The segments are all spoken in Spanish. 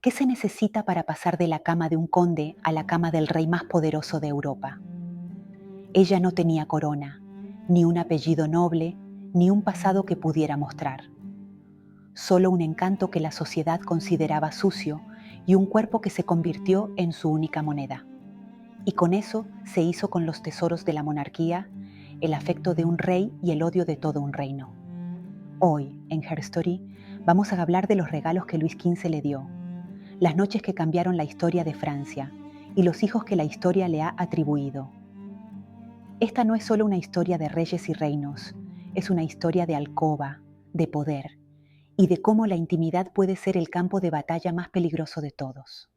¿Qué se necesita para pasar de la cama de un conde a la cama del rey más poderoso de Europa? Ella no tenía corona, ni un apellido noble, ni un pasado que pudiera mostrar. Solo un encanto que la sociedad consideraba sucio y un cuerpo que se convirtió en su única moneda. Y con eso se hizo con los tesoros de la monarquía, el afecto de un rey y el odio de todo un reino. Hoy, en Her Story, vamos a hablar de los regalos que Luis XV le dio, las noches que cambiaron la historia de Francia y los hijos que la historia le ha atribuido. Esta no es solo una historia de reyes y reinos, es una historia de alcoba, de poder y de cómo la intimidad puede ser el campo de batalla más peligroso de todos.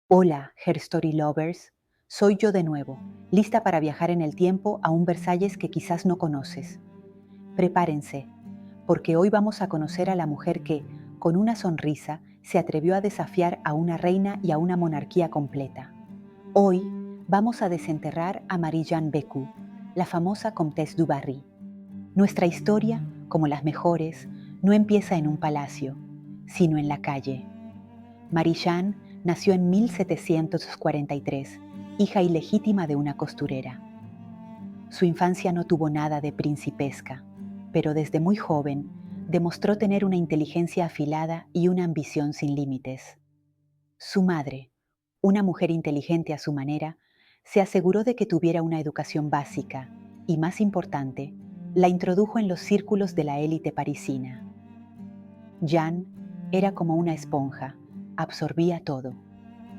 Hola, Her Story Lovers, soy yo de nuevo, lista para viajar en el tiempo a un Versalles que quizás no conoces. Prepárense, porque hoy vamos a conocer a la mujer que, con una sonrisa, se atrevió a desafiar a una reina y a una monarquía completa. Hoy vamos a desenterrar a Marie-Jeanne Bécu, la famosa Comtesse du Barry. Nuestra historia, como las mejores, no empieza en un palacio, sino en la calle. Marie-Jeanne nació en 1743, hija ilegítima de una costurera. Su infancia no tuvo nada de principesca, pero desde muy joven demostró tener una inteligencia afilada y una ambición sin límites. Su madre, una mujer inteligente a su manera, se aseguró de que tuviera una educación básica y, más importante, la introdujo en los círculos de la élite parisina. Jeanne era como una esponja, absorbía todo.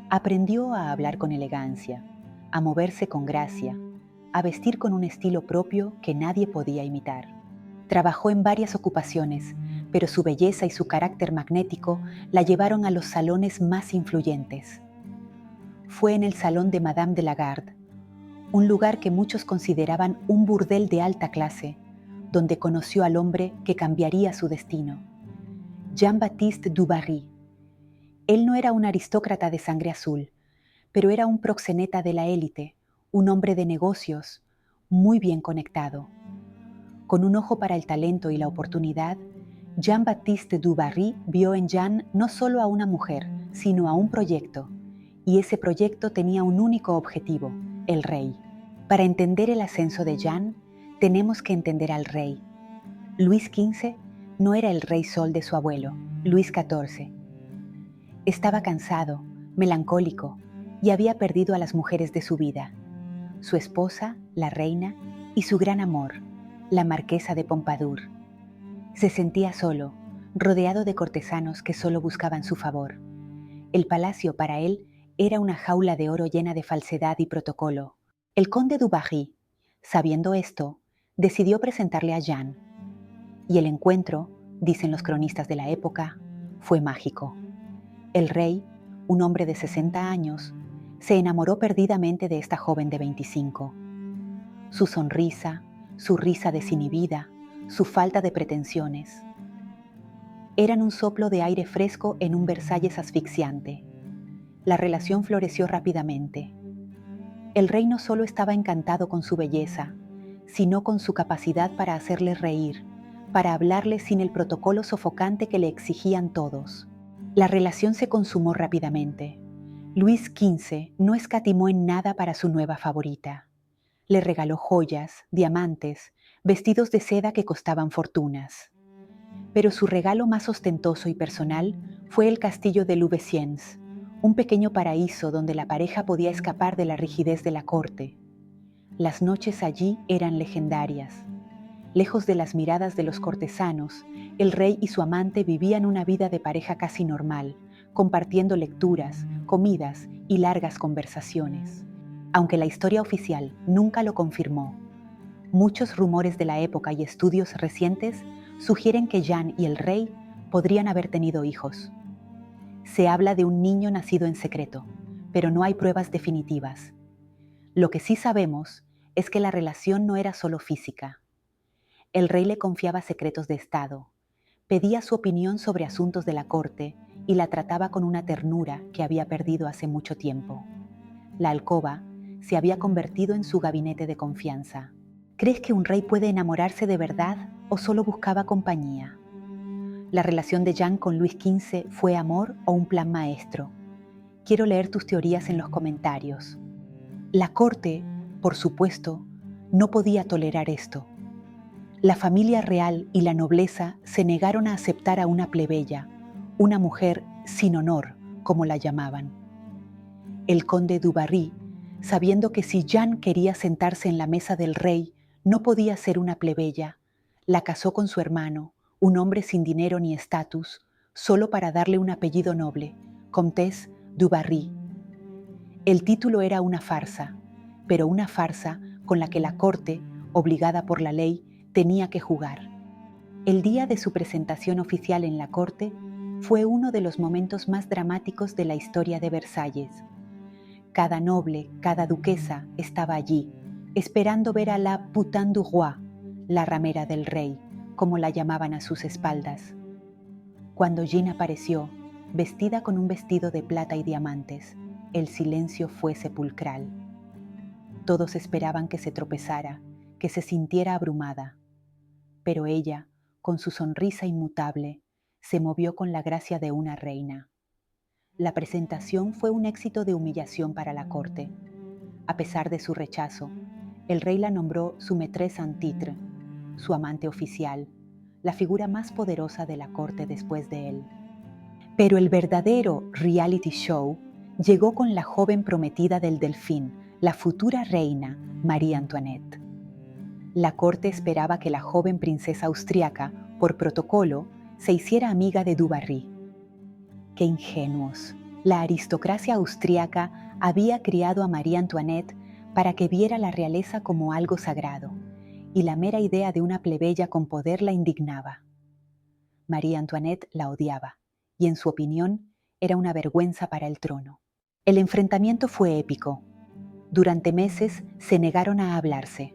Aprendió a hablar con elegancia, a moverse con gracia, a vestir con un estilo propio que nadie podía imitar. Trabajó en varias ocupaciones, pero su belleza y su carácter magnético la llevaron a los salones más influyentes. Fue en el salón de Madame de la Garde, un lugar que muchos consideraban un burdel de alta clase, donde conoció al hombre que cambiaría su destino, Jean-Baptiste du Barry. Él no era un aristócrata de sangre azul, pero era un proxeneta de la élite, un hombre de negocios, muy bien conectado. Con un ojo para el talento y la oportunidad, Jean-Baptiste du Barry vio en Jeanne no solo a una mujer, sino a un proyecto, y ese proyecto tenía un único objetivo, el rey. Para entender el ascenso de Jeanne, tenemos que entender al rey. Luis XV no era el rey sol de su abuelo, Luis XIV. Estaba cansado, melancólico, y había perdido a las mujeres de su vida, su esposa, la reina, y su gran amor, la marquesa de Pompadour. Se sentía solo, rodeado de cortesanos que solo buscaban su favor. El palacio para él era una jaula de oro llena de falsedad y protocolo. El conde du Barry, sabiendo esto, decidió presentarle a Jeanne. Y el encuentro, dicen los cronistas de la época, fue mágico. El rey, un hombre de 60 años, se enamoró perdidamente de esta joven de 25. Su sonrisa, su risa desinhibida, su falta de pretensiones, eran un soplo de aire fresco en un Versalles asfixiante. La relación floreció rápidamente. El rey no solo estaba encantado con su belleza, sino con su capacidad para hacerle reír, para hablarle sin el protocolo sofocante que le exigían todos. La relación se consumó rápidamente. Luis XV no escatimó en nada para su nueva favorita. Le regaló joyas, diamantes, vestidos de seda que costaban fortunas. Pero su regalo más ostentoso y personal fue el castillo de Louveciennes, un pequeño paraíso donde la pareja podía escapar de la rigidez de la corte. Las noches allí eran legendarias. Lejos de las miradas de los cortesanos, el rey y su amante vivían una vida de pareja casi normal, compartiendo lecturas, comidas y largas conversaciones. Aunque la historia oficial nunca lo confirmó, muchos rumores de la época y estudios recientes sugieren que Jeanne y el rey podrían haber tenido hijos. Se habla de un niño nacido en secreto, pero no hay pruebas definitivas. Lo que sí sabemos es que la relación no era solo física. El rey le confiaba secretos de Estado, pedía su opinión sobre asuntos de la corte y la trataba con una ternura que había perdido hace mucho tiempo. La alcoba se había convertido en su gabinete de confianza. ¿Crees que un rey puede enamorarse de verdad o solo buscaba compañía? ¿La relación de Jeanne con Luis XV fue amor o un plan maestro? Quiero leer tus teorías en los comentarios. La corte, por supuesto, no podía tolerar esto. La familia real y la nobleza se negaron a aceptar a una plebeya, una mujer sin honor, como la llamaban. El conde du Barry, sabiendo que si Jeanne quería sentarse en la mesa del rey, no podía ser una plebeya, la casó con su hermano, un hombre sin dinero ni estatus, solo para darle un apellido noble, Comtesse du Barry. El título era una farsa, pero una farsa con la que la corte, obligada por la ley, tenía que jugar. El día de su presentación oficial en la corte fue uno de los momentos más dramáticos de la historia de Versalles. Cada noble, cada duquesa estaba allí, esperando ver a la putain du roi, la ramera del rey, como la llamaban a sus espaldas. Cuando Jeanne apareció, vestida con un vestido de plata y diamantes, el silencio fue sepulcral. Todos esperaban que se tropezara, que se sintiera abrumada. Pero ella, con su sonrisa inmutable, se movió con la gracia de una reina. La presentación fue un éxito de humillación para la corte. A pesar de su rechazo, el rey la nombró su maîtresse en titre, su amante oficial, la figura más poderosa de la corte después de él. Pero el verdadero reality show llegó con la joven prometida del Delfín, la futura reina, María Antoinette. La corte esperaba que la joven princesa austriaca, por protocolo, se hiciera amiga de du Barry. ¡Qué ingenuos! La aristocracia austriaca había criado a María Antoinette para que viera la realeza como algo sagrado, y la mera idea de una plebeya con poder la indignaba. María Antoinette la odiaba, y en su opinión era una vergüenza para el trono. El enfrentamiento fue épico. Durante meses se negaron a hablarse.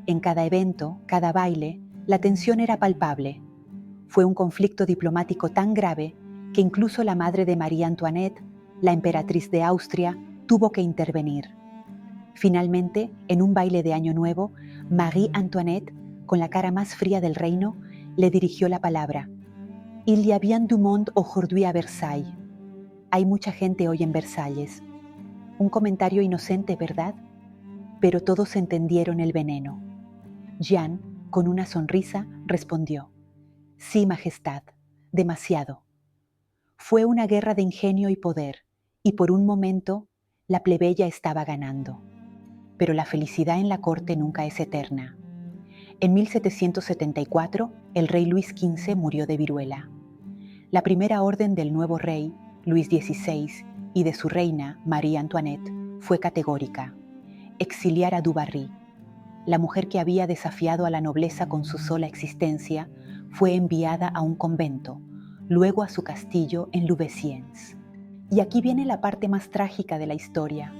En cada evento, cada baile, la tensión era palpable. Fue un conflicto diplomático tan grave que incluso la madre de María Antoinette, la emperatriz de Austria, tuvo que intervenir. Finalmente, en un baile de Año Nuevo, Marie Antoinette, con la cara más fría del reino, le dirigió la palabra. Il y a bien du monde aujourd'hui à Versailles. Hay mucha gente hoy en Versalles. Un comentario inocente, ¿verdad? Pero todos entendieron el veneno. Jeanne, con una sonrisa, respondió: Sí, Majestad, demasiado. Fue una guerra de ingenio y poder, y por un momento la plebeya estaba ganando. Pero la felicidad en la corte nunca es eterna. En 1774, el rey Luis XV murió de viruela. La primera orden del nuevo rey, Luis XVI, y de su reina, María Antoinette, fue categórica: exiliar a du Barry. La mujer que había desafiado a la nobleza con su sola existencia fue enviada a un convento, luego a su castillo en Louveciennes. Y aquí viene la parte más trágica de la historia.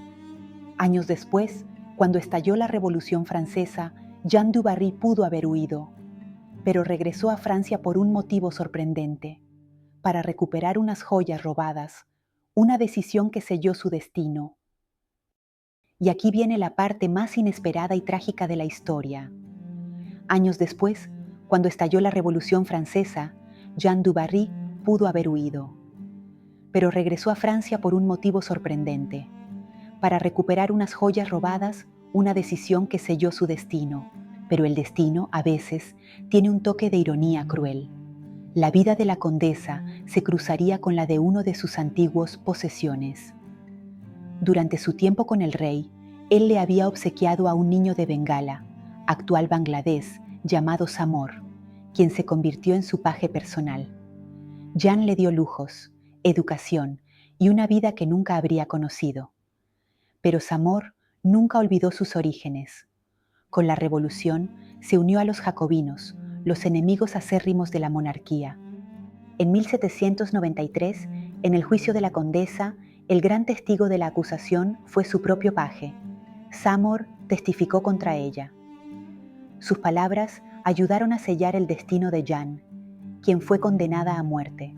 Años después, cuando estalló la Revolución Francesa, Jeanne du Barry pudo haber huido, pero regresó a Francia por un motivo sorprendente: para recuperar unas joyas robadas, una decisión que selló su destino. Y aquí viene la parte más inesperada y trágica de la historia. Años después, cuando estalló la Revolución Francesa, Jeanne du Barry pudo haber huido, pero regresó a Francia por un motivo sorprendente: para recuperar unas joyas robadas, una decisión que selló su destino. Pero el destino, a veces, tiene un toque de ironía cruel. La vida de la condesa se cruzaría con la de uno de sus antiguos posesiones. Durante su tiempo con el rey, él le había obsequiado a un niño de Bengala, actual Bangladesh, llamado Samor, quien se convirtió en su paje personal. Jeanne le dio lujos, educación y una vida que nunca habría conocido. Pero Samor nunca olvidó sus orígenes. Con la revolución se unió a los jacobinos, los enemigos acérrimos de la monarquía. En 1793, en el juicio de la condesa, el gran testigo de la acusación fue su propio paje. Samor testificó contra ella. Sus palabras ayudaron a sellar el destino de Jeanne, quien fue condenada a muerte.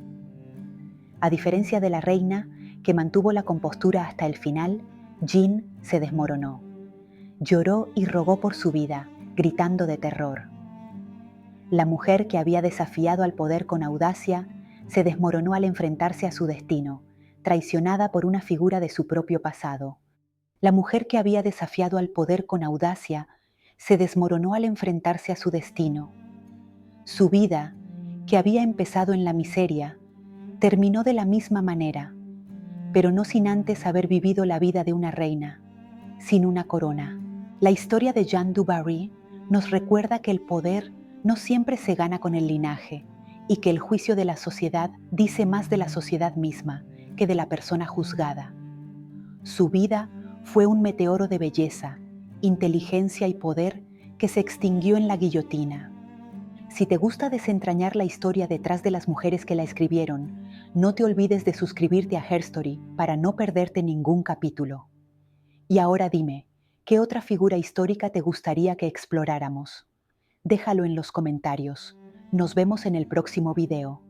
A diferencia de la reina, que mantuvo la compostura hasta el final, Jeanne se desmoronó. Lloró y rogó por su vida, gritando de terror. La mujer que había desafiado al poder con audacia se desmoronó al enfrentarse a su destino, traicionada por una figura de su propio pasado. La mujer que había desafiado al poder con audacia se desmoronó al enfrentarse a su destino. Su vida, que había empezado en la miseria, terminó de la misma manera, pero no sin antes haber vivido la vida de una reina, sin una corona. La historia de Jeanne du Barry nos recuerda que el poder no siempre se gana con el linaje y que el juicio de la sociedad dice más de la sociedad misma que de la persona juzgada. Su vida fue un meteoro de belleza, inteligencia y poder que se extinguió en la guillotina. Si te gusta desentrañar la historia detrás de las mujeres que la escribieron, no te olvides de suscribirte a Herstory para no perderte ningún capítulo. Y ahora dime, ¿qué otra figura histórica te gustaría que exploráramos? Déjalo en los comentarios. Nos vemos en el próximo video.